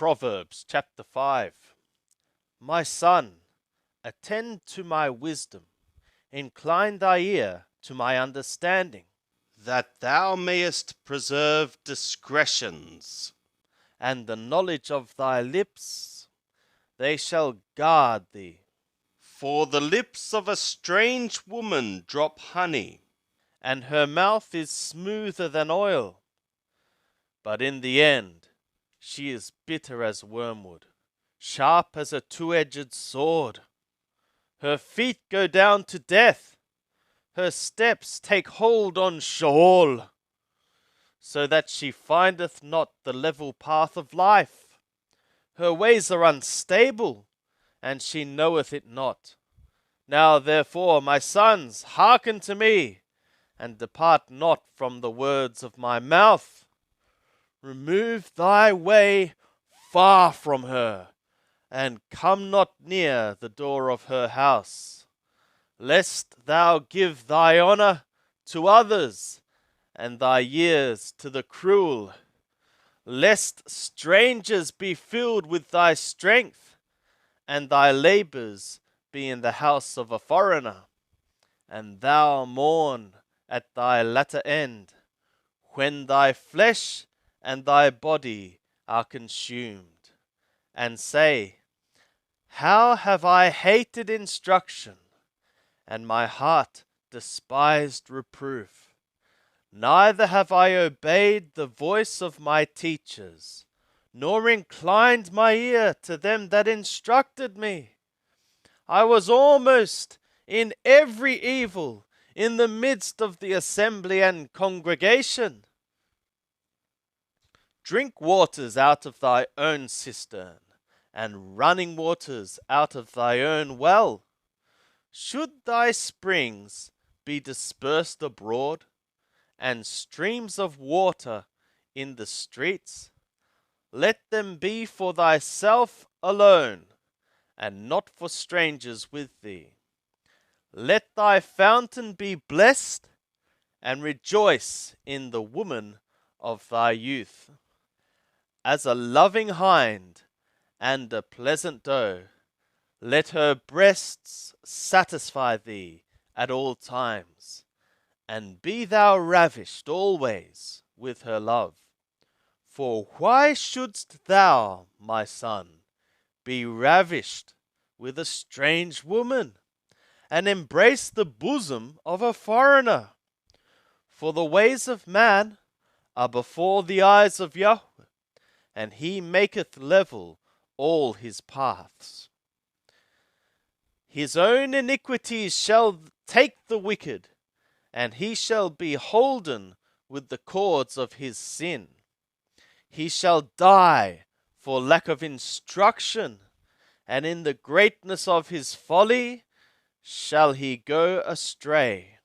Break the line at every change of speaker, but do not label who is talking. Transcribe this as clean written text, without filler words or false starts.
Proverbs chapter 5. My son, attend to my wisdom, incline thy ear to my understanding,
that thou mayest preserve discretions.
and the knowledge of thy lips, they shall guard thee.
For the lips of a strange woman drop honey,
And her mouth is smoother than oil, but in the end she is bitter as wormwood, sharp as a two-edged sword. Her feet go down to death, her steps take hold on Sheol, so that she findeth not the level path of life. Her ways are unstable, and she knoweth it not. Now therefore, my sons, hearken to me, and depart not from the words of my mouth. Remove thy way far from her, and come not near the door of her house, lest thou give thy honor to others, and thy years to the cruel, lest strangers be filled with thy strength, and thy labors be in the house of a foreigner, and thou mourn at thy latter end, when thy flesh and thy body are consumed, and say, how have I hated instruction, and my heart despised reproof. Neither have I obeyed the voice of my teachers, nor inclined my ear to them that instructed me. I was almost in every evil in the midst of the assembly and congregation. Drink waters out of thy own cistern, and running waters out of thy own well. Should thy springs be dispersed abroad, and streams of water in the streets, let them be for thyself alone, and not for strangers with thee. Let thy fountain be blessed, and rejoice in the woman of thy youth. As a loving hind and a pleasant doe, let her breasts satisfy thee at all times, and be thou ravished always with her love. For why shouldst thou, my son, be ravished with a strange woman, and embrace the bosom of a foreigner? For the ways of man are before the eyes of Yahweh, and he maketh level all his paths. His own iniquities shall take the wicked, and he shall be holden with the cords of his sin. He shall die for lack of instruction, and in the greatness of his folly shall he go astray.